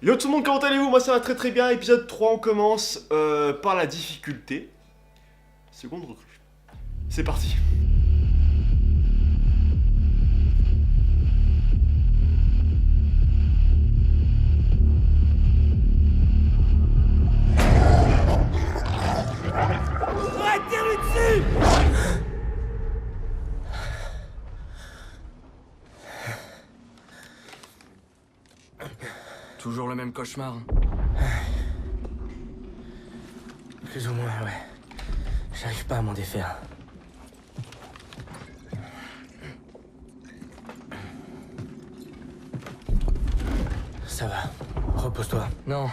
Yo tout le monde, comment allez-vous? Moi ça va très bien, épisode 3, on commence par la difficulté. Seconde recrue. C'est parti. Arrête, tire-lui dessus! Toujours le même cauchemar. Plus ou moins, ouais. J'arrive pas à m'en défaire. Ça va. Repose-toi. Non,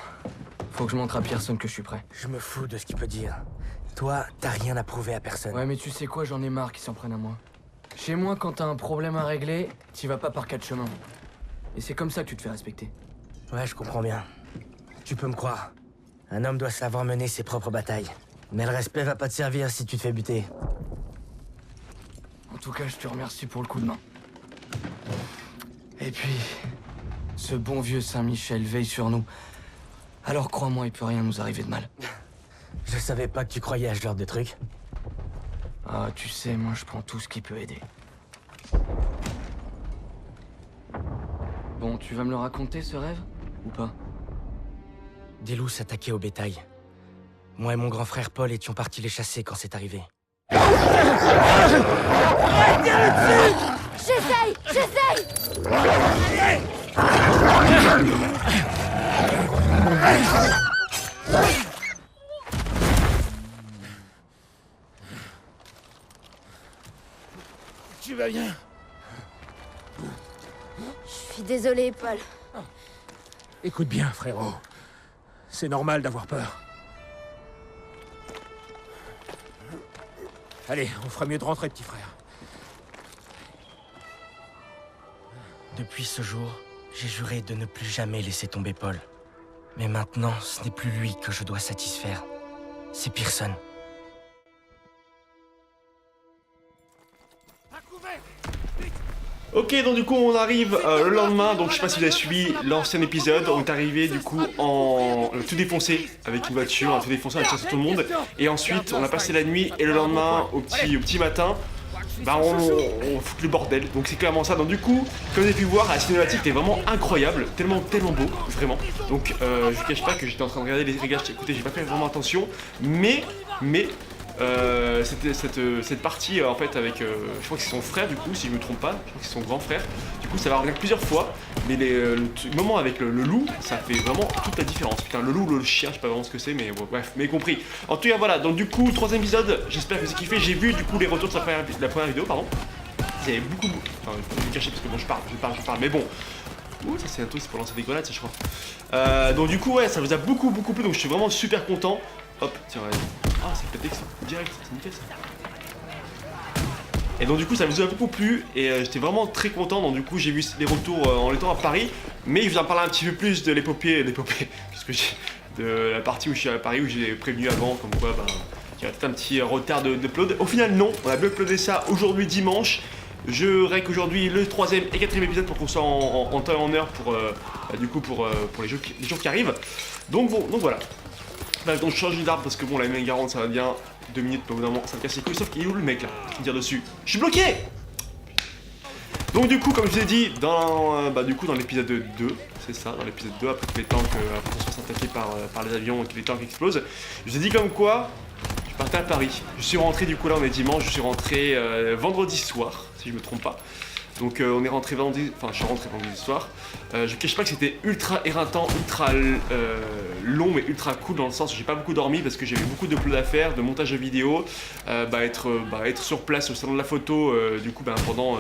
faut que je montre à Pearson que je suis prêt. Je me fous de ce qu'il peut dire. Toi, t'as rien à prouver à personne. Ouais, mais tu sais quoi, j'en ai marre qu'ils s'en prennent à moi. Chez moi, quand t'as un problème à régler, t'y vas pas par quatre chemins. Et c'est comme ça que tu te fais respecter. Ouais, je comprends bien. Tu peux me croire. Un homme doit savoir mener ses propres batailles. Mais le respect va pas te servir si tu te fais buter. En tout cas, je te remercie pour le coup de main. Et puis, ce bon vieux Saint-Michel veille sur nous. Alors crois-moi, il peut rien nous arriver de mal. Je savais pas que tu croyais à ce genre de truc. Ah, tu sais, moi je prends tout ce qui peut aider. Bon, tu vas me le raconter ce rêve? Ou pas? Des loups s'attaquaient au bétail. Moi et mon grand frère Paul étions partis les chasser quand c'est arrivé. J'essaye! Tu vas bien? Je suis désolée, Paul. Écoute bien, frérot. C'est normal d'avoir peur. Allez, on fera mieux de rentrer, petit frère. Depuis ce jour, j'ai juré de ne plus jamais laisser tomber Paul. Mais maintenant, ce n'est plus lui que je dois satisfaire. C'est Pearson. Ok, donc du coup on arrive le lendemain, donc je sais pas si vous avez suivi l'ancien épisode, on est arrivé du coup en tout défoncé avec une voiture, tout défoncé, on a chassé tout le monde, et ensuite on a passé la nuit, et le lendemain, au petit matin, bah on fout le bordel, donc c'est clairement ça. Donc du coup, comme vous avez pu voir, la cinématique était vraiment incroyable, tellement beau, vraiment. Donc je vous cache pas que j'étais en train de regarder les réglages, écoutez, j'ai pas fait vraiment attention, mais c'était cette partie en fait avec, je crois que c'est son frère du coup, si je me trompe pas, je crois que c'est son grand frère. Du coup ça va revenir plusieurs fois, mais le moment avec le loup, ça fait vraiment toute la différence. Putain, le loup, le chien, je sais pas vraiment ce que c'est, mais bon, bref, mais compris. En tout cas voilà, donc du coup, troisième épisode, j'espère que vous avez kiffé. J'ai vu du coup les retours de la première vidéo, pardon. Il y avait beaucoup, enfin je vais me cacher parce que bon je parle, mais bon. Ouh, ça c'est un truc, c'est pour lancer des grenades ça je crois. Donc du coup ouais, ça vous a beaucoup plu, donc je suis vraiment super content. Hop, tiens, ouais. Ah, c'est pété ça, direct, c'est nickel ça. Et donc du coup ça vous a beaucoup plu et j'étais vraiment très content. Donc du coup j'ai vu les retours en étant à Paris, mais je vous en parler un petit peu plus de l'épopée, qu'est-ce que j'ai, de la partie où je suis à Paris, où j'ai prévenu avant, comme quoi ben, il y a peut-être un petit retard d'upload. Au final non, on a bien uploadé ça aujourd'hui dimanche. Je règle aujourd'hui le troisième et quatrième épisode pour qu'on soit en temps et en heure pour, du coup pour les jours qui arrivent. Donc bon, donc voilà. Là, donc je change d'arbre parce que bon, la main garante ça va bien 2 minutes, pas au bout d'un moment ça me casse les couilles. Sauf qu'il est où le mec là qui me tire dessus? Je suis bloqué. Donc du coup, comme je vous ai dit, dans l'épisode 2, c'est ça, dans l'épisode 2, après que les tanks, après qu'on soit attaqués par les avions et que les tanks explosent, je vous ai dit comme quoi je partais à Paris. Je suis rentré du coup là, on est dimanche, je suis rentré vendredi soir, si je me trompe pas. Donc on est rentré vendredi, enfin je suis rentré vendredi soir. Je vous cache pas que c'était ultra éreintant, ultra long mais ultra cool dans le sens où j'ai pas beaucoup dormi parce que j'avais beaucoup de upload à faire, de montage de vidéos, être sur place au salon de la photo du coup pendant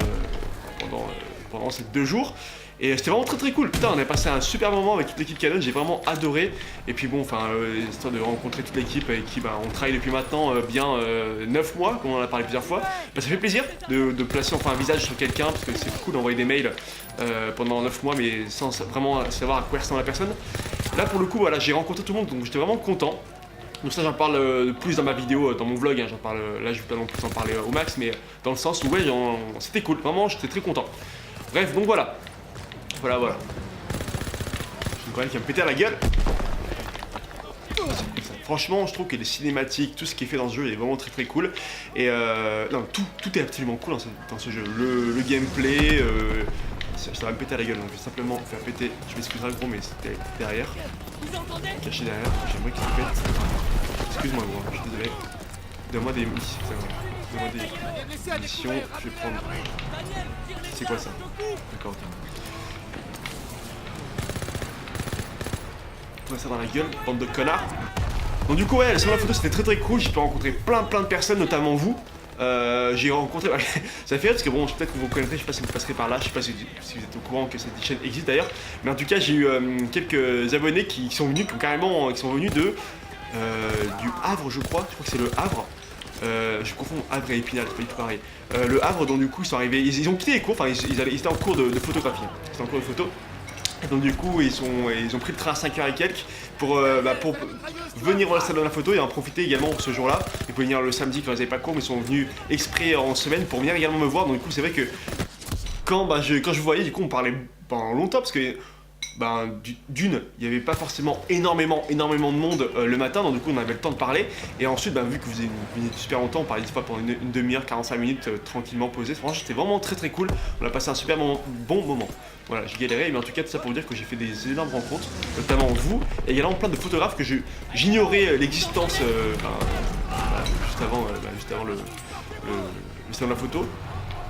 ces 2 jours. Et c'était vraiment très cool, putain on a passé un super moment avec toute l'équipe Canon, j'ai vraiment adoré. Et puis bon, enfin, histoire de rencontrer toute l'équipe avec qui on travaille depuis maintenant bien 9 mois, comme on en a parlé plusieurs fois. Ça fait plaisir de placer enfin un visage sur quelqu'un, parce que c'est cool d'envoyer des mails pendant 9 mois, mais sans vraiment savoir à quoi ressemble la personne. Là pour le coup, voilà, j'ai rencontré tout le monde, donc j'étais vraiment content. Donc ça j'en parle plus dans ma vidéo, dans mon vlog, hein, j'en parle, là je vais pas non plus en parler au max, mais dans le sens où ouais, c'était cool, vraiment j'étais très content. Bref, donc voilà. Voilà. une grenade qui va me péter à la gueule. Franchement, je trouve que les cinématiques, tout ce qui est fait dans ce jeu est vraiment très cool. Et non, tout est absolument cool dans ce jeu. Le gameplay, ça va me péter à la gueule, donc je vais simplement faire péter. Je m'excuserai gros, mais c'était derrière. Caché derrière, j'aimerais qu'il se pète. Excuse-moi gros, je suis désolé. Donne-moi des munitions, donne-moi des munitions, je vais prendre. C'est quoi ça? D'accord, ok. On va ça dans la gueule, bande de connards. Donc du coup ouais, sur la photo c'était très cool, j'ai pu rencontrer plein de personnes, notamment vous. J'ai rencontré, ça fait rire parce que bon, peut-être que vous connaîtrez, je sais pas si vous passerez par là, je sais pas si vous êtes au courant que cette chaîne existe d'ailleurs, mais en tout cas j'ai eu quelques abonnés qui sont venus, qui sont venus de du Havre je crois que c'est le Havre. Je confonds Havre et Épinal, c'est pas du tout pareil. Le Havre, donc du coup ils sont arrivés, ils ont quitté les cours, enfin ils étaient en cours de photographie, ils étaient en cours de photo. Et donc du coup ils ont pris le train à 5h et quelques pour venir voir la salle de la photo et en profiter également ce jour-là. Ils pouvaient venir le samedi quand ils n'avaient pas cours, mais ils sont venus exprès en semaine pour venir également me voir. Donc du coup c'est vrai que quand je vous voyais, du coup on parlait pendant longtemps parce que d'une, il n'y avait pas forcément énormément de monde le matin, donc du coup on avait le temps de parler. Et ensuite, vu que vous veniez super longtemps, on parlait des fois pendant une demi-heure, 45 minutes, tranquillement posé. Franchement, c'était vraiment très cool. On a passé un super bon moment. Voilà, j'ai galéré, mais en tout cas, tout ça pour vous dire que j'ai fait des énormes rencontres, notamment vous, et également plein de photographes que j'ignorais l'existence juste avant le salon de la photo.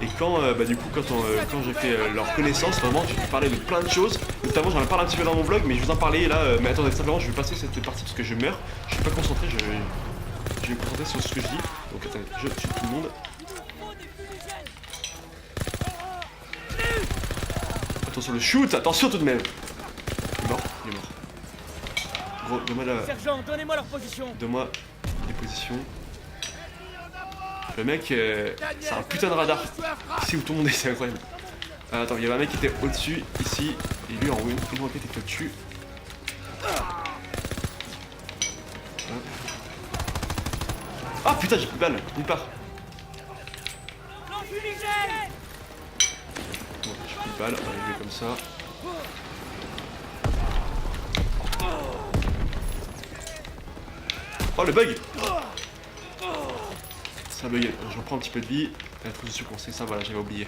Et quand j'ai fait leur connaissance, vraiment j'ai parlé de plein de choses, notamment j'en ai parlé un petit peu dans mon vlog, mais je vous en parlais là, mais attendez, simplement je vais passer cette partie parce que je meurs, je suis pas concentré, je vais me concentrer sur ce que je dis, donc attendez, je tue tout le monde. Attention le shoot, attention tout de même. Il est mort. Gros, donne-moi Sergent, donnez-moi leur position. Donne-moi les positions. Le mec, c'est un putain de radar. Ici où tout le monde est, c'est incroyable. Attends, il y avait un mec qui était au-dessus, ici, et lui en une roquette était au-dessus. Ah putain, j'ai plus de balles, nulle part. Bon, j'ai plus de balles, on va arriver comme ça. Oh le bug! Ça bug, je reprends un petit peu de vie. La trousse de sucre, c'est ça, voilà, j'avais oublié.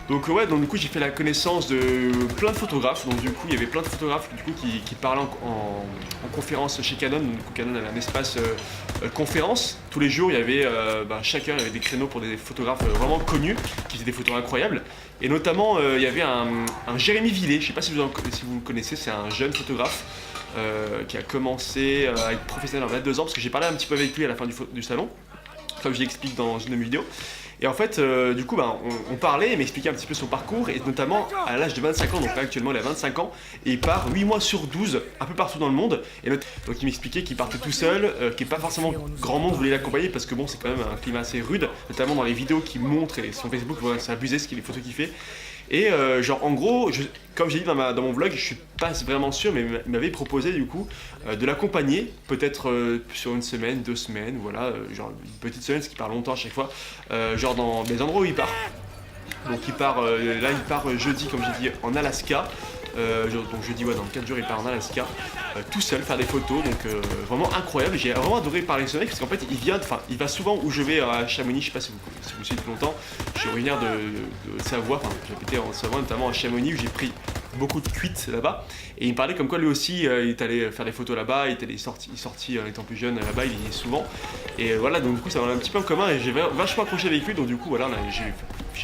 Donc ouais, donc du coup j'ai fait la connaissance de plein de photographes. Donc du coup il y avait plein de photographes du coup qui parlaient en conférence chez Canon. Donc du coup Canon avait un espace conférence. Tous les jours il y avait chaque heure il y avait des créneaux pour des photographes vraiment connus qui faisaient des photos incroyables. Et notamment il y avait un Jérémy Villet, je sais pas si vous le connaissez, c'est un jeune photographe qui a commencé à être professionnel en 22 ans parce que j'ai parlé un petit peu avec lui à la fin du salon, comme je l'explique dans une de mes vidéos. Et en fait, du coup, on parlait, il m'expliquait un petit peu son parcours, et notamment à l'âge de 25 ans, donc là actuellement il a 25 ans, et il part 8 mois sur 12, un peu partout dans le monde. Et donc il m'expliquait qu'il partait tout seul, qu'il n'y a pas forcément grand monde voulait l'accompagner, parce que bon, c'est quand même un climat assez rude, notamment dans les vidéos qu'il montre et son Facebook, voilà, c'est abusé les photos qu'il fait. Et genre en gros, comme j'ai dit dans mon vlog, je suis pas vraiment sûr, mais il m'avait proposé du coup de l'accompagner, peut-être sur une semaine, 2 semaines, voilà, genre une petite semaine, ce qui part longtemps à chaque fois, genre dans des endroits où il part. Donc il part, là il part jeudi, comme j'ai dit, en Alaska. Donc jeudi, ouais, dans 4 jours il part en Alaska, tout seul faire des photos, donc vraiment incroyable. J'ai vraiment adoré parler avec ce mec parce qu'en fait il va souvent où je vais à Chamonix, je sais pas si vous suivez depuis longtemps, je suis originaire de Savoie, enfin j'habitais en Savoie notamment à Chamonix où j'ai pris beaucoup de cuites là-bas, et il me parlait comme quoi lui aussi il est allé faire des photos là-bas, il est sorti en étant plus jeune là-bas, il y est souvent, et voilà, donc du coup ça m'a un petit peu en commun et j'ai vachement accroché avec lui, donc du coup voilà, j'ai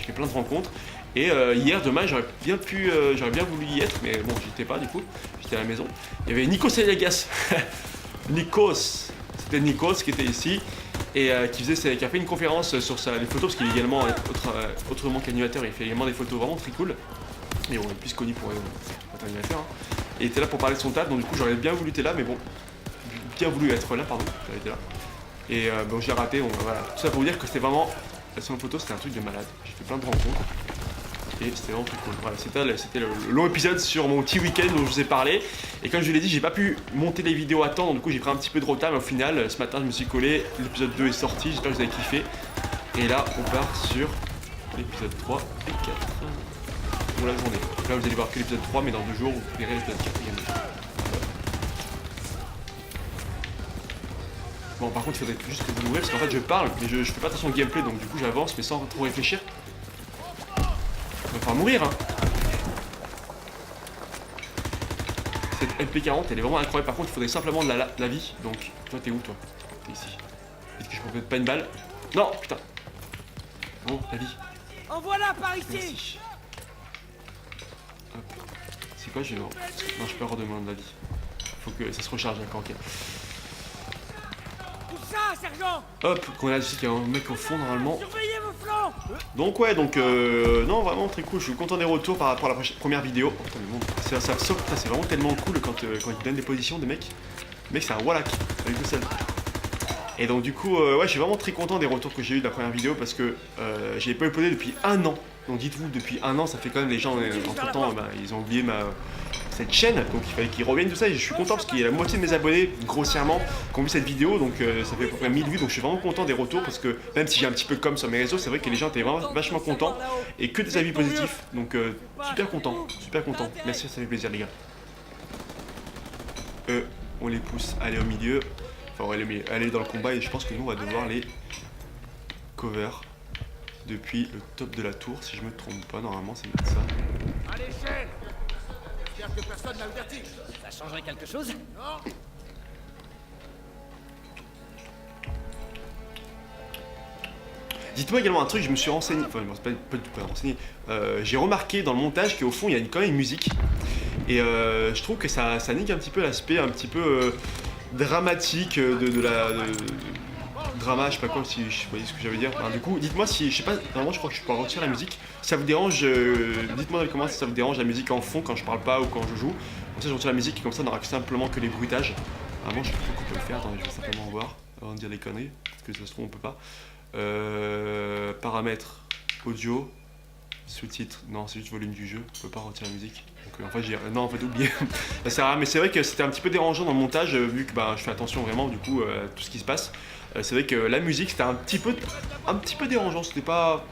fait plein de rencontres. Et hier, dommage, j'aurais bien voulu y être, mais bon, j'y étais pas du coup, j'étais à la maison. Il y avait Nikos Aliagas, c'était Nikos qui était ici et qui a fait une conférence sur les photos, parce qu'il est également autrement qu'animateur, il fait également des photos vraiment très cool. Et on est plus connu pour être animateur. Hein. Et il était là pour parler de son taf, donc du coup j'aurais bien voulu être là, mais bon, bien voulu être là, pardon, j'aurais été là. Et bon, j'ai raté, bon, voilà. Tout ça pour vous dire que c'était vraiment, sur la photo, c'était un truc de malade. J'ai fait plein de rencontres. Et c'était vraiment très cool. Voilà, c'était le long épisode sur mon petit week-end dont je vous ai parlé. Et comme je vous l'ai dit, j'ai pas pu monter les vidéos à temps, donc du coup j'ai pris un petit peu de retard, mais au final, ce matin je me suis collé, l'épisode 2 est sorti, j'espère que vous avez kiffé. Et là, on part sur l'épisode 3 et 4. pour la journée. Donc là vous allez voir que l'épisode 3, mais dans 2 jours vous verrez l'épisode 4 également. Bon, par contre il faudrait juste que vous m'ouvrez parce qu'en fait je parle, mais je fais pas attention au gameplay, donc du coup j'avance mais sans trop réfléchir. Il va falloir mourir, hein. Cette MP40 elle est vraiment incroyable. Par contre il faudrait simplement de la vie. Donc toi t'es où toi? T'es ici. Vite que je prends pas une balle. Non putain. Bon la vie. En voilà par ici. Merci. Hop. C'est quoi j'ai non, je peux redemander de la vie. Faut que ça se recharge d'accord, ok. Tout ça, sergent. Hop, qu'on a ici qu'il y a un mec au fond normalement. Surveillez vos flancs. Donc ouais, donc non vraiment très cool, je suis content des retours par rapport à la première vidéo. Putain, mais bon, ça saute, c'est vraiment tellement cool quand ils donnent des positions des mecs. Le mec c'est un Wallach, avec le seul. Et donc du coup, ouais je suis vraiment très content des retours que j'ai eu de la première vidéo parce que j'ai pas uploadé depuis 1 an. Donc dites-vous, depuis 1 an ça fait quand même les gens entre temps ils ont oublié cette chaîne, donc il fallait qu'ils reviennent tout ça et je suis content parce qu'il y a la moitié de mes abonnés grossièrement qui ont vu cette vidéo, donc ça fait à peu près 1000 vues, donc je suis vraiment content des retours parce que même si j'ai un petit peu comme sur mes réseaux, c'est vrai que les gens étaient vraiment vachement contents et que des avis positifs, donc super content, merci, ça fait plaisir les gars. On les pousse à aller au milieu, enfin on va aller dans le combat et je pense que nous on va devoir les cover depuis le top de la tour si je me trompe pas, normalement c'est bien ça. À l'échelle. J'espère que personne n'a le vertige. Ça changerait quelque chose? Non. Dites-moi également un truc, je me suis renseigné, enfin c'est pas du tout pas renseigné, j'ai remarqué dans le montage qu'au fond il y a quand même une musique et je trouve que ça nique un petit peu l'aspect un petit peu dramatique de drama, je sais pas quoi, si je sais pas ce que j'avais dire. Enfin, du coup, dites-moi si, je sais pas, normalement je crois que je peux retirer la musique. Si ça vous dérange, dites-moi dans les commentaires si ça vous dérange la musique en fond quand je parle pas ou quand je joue. Comme ça je retire la musique et comme ça on aura simplement que les bruitages. Vraiment je sais pas qu'on peut le faire, attendez, je vais simplement voir avant de dire des conneries, parce que ça se trouve on peut pas. Paramètres, audio, sous-titres, non c'est juste volume du jeu, on peut pas retirer la musique. Donc en fait j'ai, non en fait oublié, ça sert à rien, mais c'est vrai que c'était un petit peu dérangeant dans le montage vu que bah, je fais attention vraiment du coup à tout ce qui se passe. C'est vrai que la musique c'était un petit peu dérangeant, c'était pas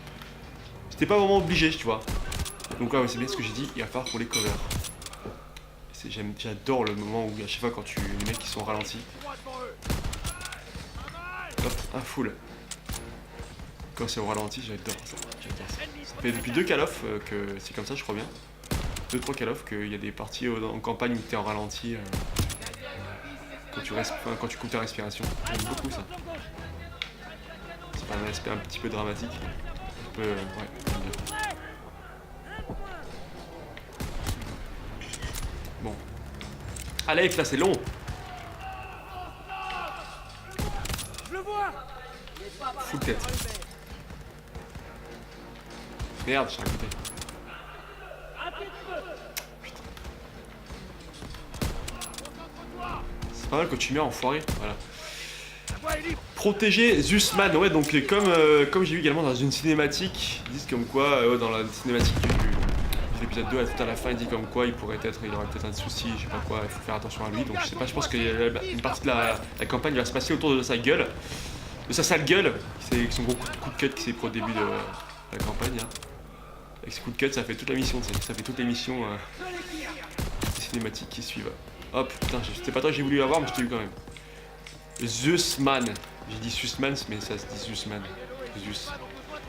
vraiment obligé tu vois. Donc ouais, c'est bien ce que j'ai dit, il va falloir pour les covers. J'adore le moment où à chaque fois quand les mecs qui sont ralentis. Hop, un full. Quand c'est au ralenti, j'adore ça. Ça fait depuis 2 Call of que c'est comme ça, je crois bien. 2-3 Call of qu'il y a des parties en campagne où tu es en ralenti quand tu coupes ta respiration. J'aime beaucoup ça. C'est pas un aspect un petit peu dramatique. Un peu, ouais, j'aime bien. Bon. Allez, là c'est long. Je le vois. Full tête. Merde, je suis à côté. Putain. C'est pas mal quand tu meurs enfoiré, voilà. Protéger Zeusman, ouais donc comme j'ai vu également dans une cinématique, ils disent comme quoi, dans la cinématique de l'épisode 2 tout à la fin il dit comme quoi il aurait peut-être un souci, je sais pas quoi, il faut faire attention à lui, donc je sais pas, je pense qu'une partie de la campagne va se passer autour de sa gueule, de sa sale gueule, avec son gros coup de cut qui s'est pris au début de la campagne hein. Avec ce coup de cut ça fait toute la mission, ça fait toutes les missions cinématiques qui suivent. Hop putain, c'était pas toi que j'ai voulu l'avoir mais je t'ai eu quand même. Zeusman, j'ai dit Susman mais ça se dit Zeusman. Zeus.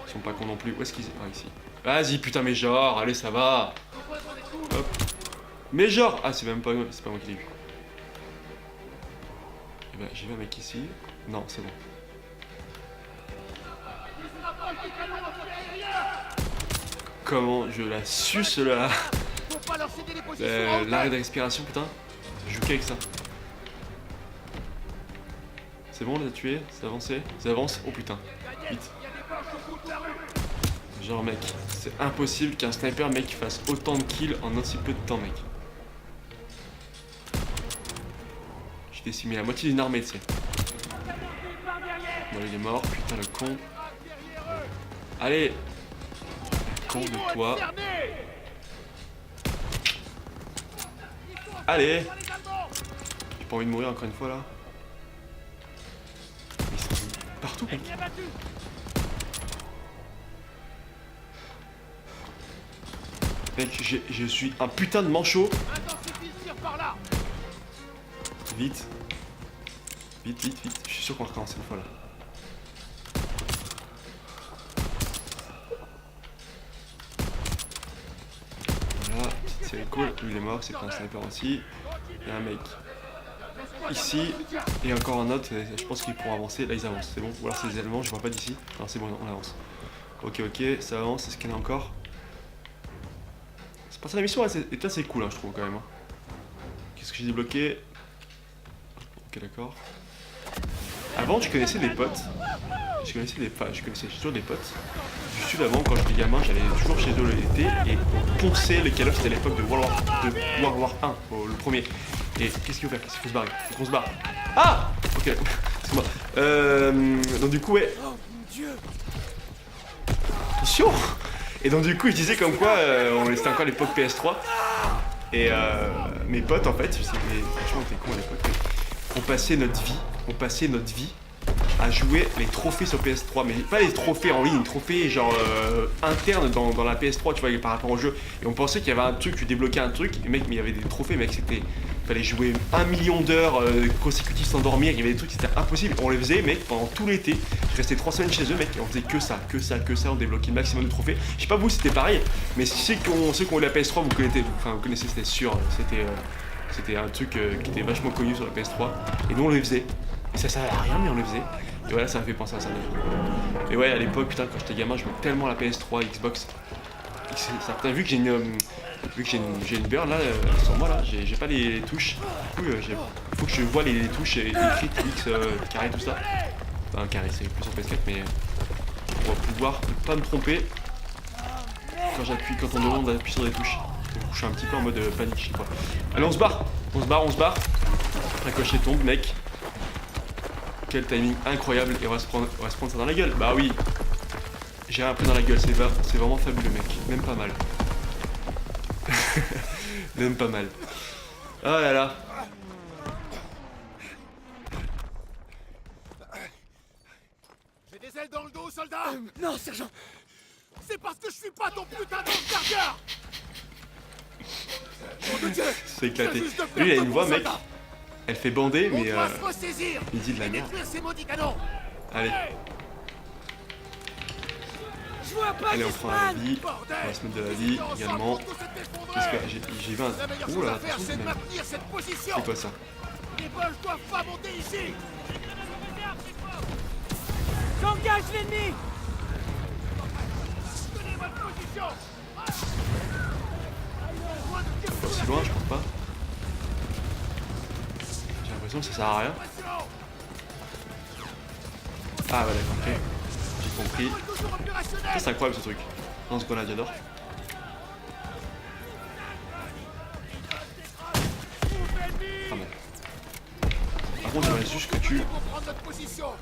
Ils sont pas cons non plus. Où est-ce qu'ils sont? Ah ici. Vas-y putain mais genre, allez ça va. Hop. Mais genre, ah c'est pas moi qui l'ai vu. Et ben j'ai vu un mec ici. Non c'est bon. Comment je la suce là. L'arrêt de respiration putain. Je joue qu'avec ça. C'est bon, on les a tués, c'est avancé, ça avance, oh putain, vite. Genre mec, c'est impossible qu'un sniper mec fasse autant de kills en aussi peu de temps mec. J'ai décimé la moitié d'une armée tu sais. Bon il est mort, putain le con. Allez. Con de toi. Allez. J'ai pas envie de mourir encore une fois là. Partout mec. Mec, je suis un putain de manchot. Vite. Vite, vite, vite. Je suis sûr qu'on recommence une fois là. Voilà, petite série cool. Lui il est mort, c'est pas un sniper aussi. Il y a un mec ici et encore un autre. Je pense qu'ils pourront avancer. Là ils avancent, c'est bon. Ou alors c'est les Allemands, je vois pas d'ici. Non, c'est bon, on avance. Ok, ok, ça avance. Est-ce qu'il y en a encore? C'est passé la mission, est assez cool, hein, je trouve quand même. Hein. Qu'est-ce que j'ai débloqué? Ok, d'accord. Avant, je connaissais des potes. Je connaissais toujours des potes. Du sud avant, quand j'étais gamin, j'allais toujours chez eux l'été et on ponçait les Call of, c'était à l'époque de World War 1, le premier. Et qu'est-ce qu'il faut faire? Qu'est-ce qu'il faut se barrer? Faut qu'on se barre. Ah! Ok, excuse-moi. Donc du coup, ouais. Attention! Et donc du coup, je disais comme quoi, c'était encore l'époque PS3. Et mes potes, en fait, je sais, franchement, on était cons à l'époque. On passait notre vie à jouer les trophées sur PS3, mais pas les trophées en ligne, les trophées genre internes dans la PS3, tu vois, par rapport au jeu. Et on pensait qu'il y avait un truc, tu débloquais un truc, et mec, mais il y avait des trophées, mec, fallait jouer 1 million d'heures consécutives sans dormir, il y avait des trucs, c'était impossible. On les faisait, mec, pendant tout l'été. Je restais 3 semaines chez eux, mec, et on faisait que ça, on débloquait le maximum de trophées. Je sais pas vous, c'était pareil, mais ceux qui ont eu la PS3, vous connaissez, c'était sûr, c'était un truc qui était vachement connu sur la PS3, et nous on les faisait. Et ça servait à rien, mais on les faisait. Et voilà, ça m'a fait penser à ça. Et ouais, à l'époque, putain, quand j'étais gamin, je jouais tellement à la PS3, Xbox. Putain, vu que j'ai une beurre là, sur moi là, j'ai pas les touches. Du coup, faut que je vois les touches écrites, X, carré, tout ça. Enfin, carré, c'est plus sur PS4, mais pour pouvoir ne pas me tromper quand on demande d'appuyer sur des touches. Donc, je suis un petit peu en mode panique, je sais pas. Allez, on se barre. Ricochet tombe, mec. Quel timing incroyable, et on va se prendre ça dans la gueule. Bah oui, j'ai rien pris dans la gueule, c'est vraiment fabuleux, mec. Même pas mal. Même pas mal. Oh là là. J'ai des ailes dans le dos, soldat. Non, sergent! C'est parce que je suis pas ton putain de chargeur. Mon Dieu. C'est éclaté. Lui, il a une voix, mec. Elle fait bander, mais il dit de la merde. Allez. Allez, on prend la vie. On va se mettre de la vie également. Qu'est-ce que j'ai vu un... Ouh là, attention, c'est quoi ça? Les bols doivent pas monter ici. J'engage l'ennemi! Tenez votre position. Pas aussi loin, je pense pas. J'ai l'impression que ça sert à rien. Ah ouais, d'accord, ok. J'ai compris. Ça, c'est incroyable ce truc. Dans ce grenade, j'adore. Ah bon. Par contre, j'aimerais juste que tu...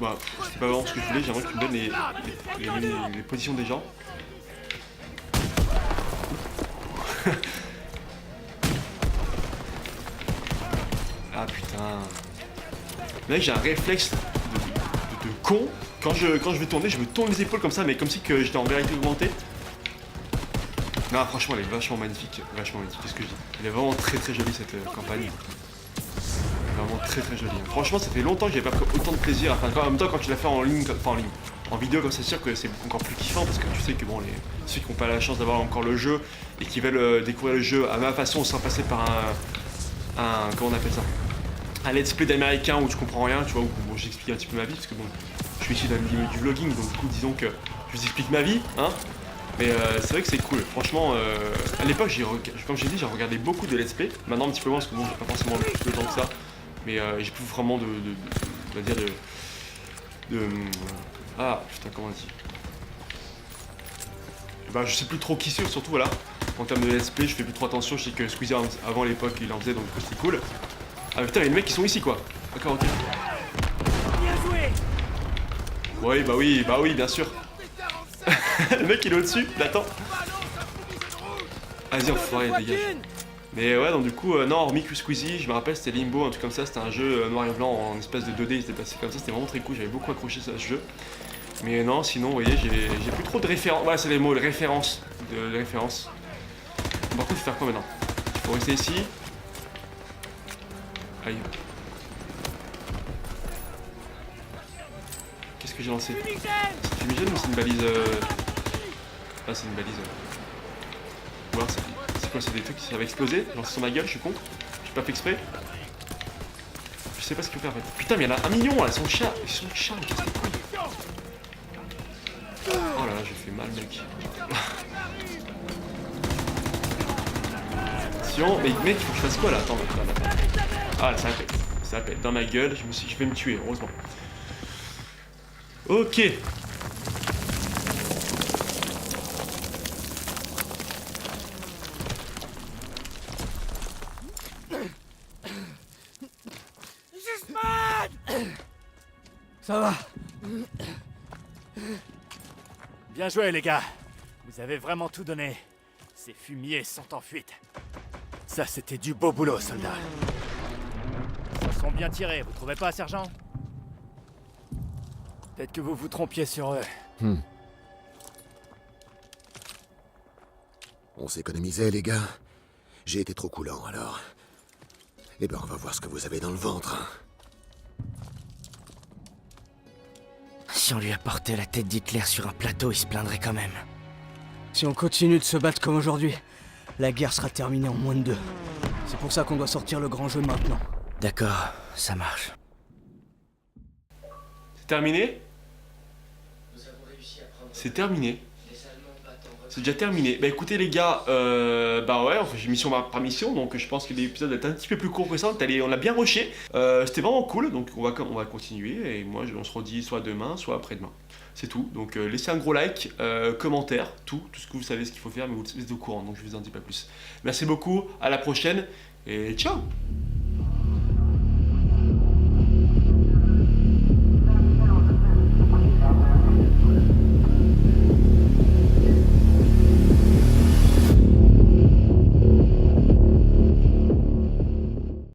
Bah, c'est pas vraiment ce que je voulais, j'aimerais que tu me donnes les positions des gens. Ah putain. Mec, j'ai un réflexe de con. Quand je vais tourner, je me tourne les épaules comme ça, mais comme si que j'étais en réalité augmentée. Non, franchement, elle est vachement magnifique. Qu'est-ce que je dis? Elle est vraiment très très jolie cette campagne. Vraiment très très jolie. Franchement, ça fait longtemps que j'avais pas pris autant de plaisir. Enfin, en même temps, quand tu l'as fait en ligne, en vidéo, comme c'est sûr que c'est encore plus kiffant parce que tu sais que bon, ceux qui n'ont pas la chance d'avoir encore le jeu et qui veulent découvrir le jeu à ma façon sans passer par un comment on appelle ça? Un let's play d'américain où tu comprends rien, tu vois, où bon, j'explique un petit peu ma vie parce que bon, je suis issu du vlogging, donc du coup, disons que je vous explique ma vie, hein. Mais c'est vrai que c'est cool. Franchement, à l'époque, comme j'ai dit, j'ai regardé beaucoup de let's play. Maintenant, un petit peu moins parce que bon, j'ai pas forcément plus de temps que ça. Mais j'ai plus vraiment on va dire ah putain, comment on dit? Bah, je sais plus trop qui c'est, surtout voilà. En termes de let's play, je fais plus trop attention. Je sais que Squeezie avant l'époque, il en faisait, donc du coup, c'était cool. Ah putain, il y a des mecs qui sont ici quoi. D'accord, ok. Bien joué! Bah oui, bien sûr. Le mec il est au-dessus, il attend. Vas-y, enfoiré, dégage. Mais ouais, donc du coup, non, hormis que Squeezie, je me rappelle, c'était Limbo, un truc comme ça, c'était un jeu noir et blanc en espèce de 2D, il s'était passé comme ça, c'était vraiment très cool, j'avais beaucoup accroché à ce jeu. Mais non, sinon, vous voyez, j'ai plus trop de références. Voilà, c'est les mots, de référence. par contre, faut faire quoi maintenant? Il faut rester ici. Aïe. Qu'est-ce que j'ai lancé? C'est une fumigène ou c'est une balise Ah, c'est une balise. Ou alors c'est quoi? C'est des trucs qui savent exploser? J'ai lancé sur ma gueule, je suis con. J'ai pas fait exprès. Je sais pas ce qu'il faut faire en fait. Putain, mais il y en a 1 million là, ils sont chats. Ils sont chats, mais qu'est-ce que c'est? Oh là là, j'ai fait mal, mec. Sinon, mais mec, il faut que je fasse quoi là? Attends, attends. Ah, ça pète. Ça pète dans ma gueule. Je vais me tuer, heureusement. Ok. Ça va. Bien joué, les gars. Vous avez vraiment tout donné. Ces fumiers sont en fuite. Ça, c'était du beau boulot, soldats. Ils s'en sont bien tirés, vous trouvez pas, sergent? Peut-être que vous vous trompiez sur eux. On s'économisait, les gars. J'ai été trop coulant, alors. Eh ben, on va voir ce que vous avez dans le ventre. Si on lui apportait la tête d'Hitler sur un plateau, il se plaindrait quand même. Si on continue de se battre comme aujourd'hui, la guerre sera terminée en moins de 2. C'est pour ça qu'on doit sortir le grand jeu maintenant. D'accord, ça marche. C'est terminé? C'est terminé. C'est déjà terminé. Bah écoutez les gars, bah ouais, enfin, j'ai mission par mission, donc je pense que l'épisode est un petit peu plus court que ça. On a bien rushé. C'était vraiment cool, donc on va continuer. Et moi, on se redit soit demain, soit après-demain. C'est tout. Donc laissez un gros like, commentaire, tout ce que vous savez ce qu'il faut faire, mais vous êtes au courant, donc je vous en dis pas plus. Merci beaucoup, à la prochaine, et ciao!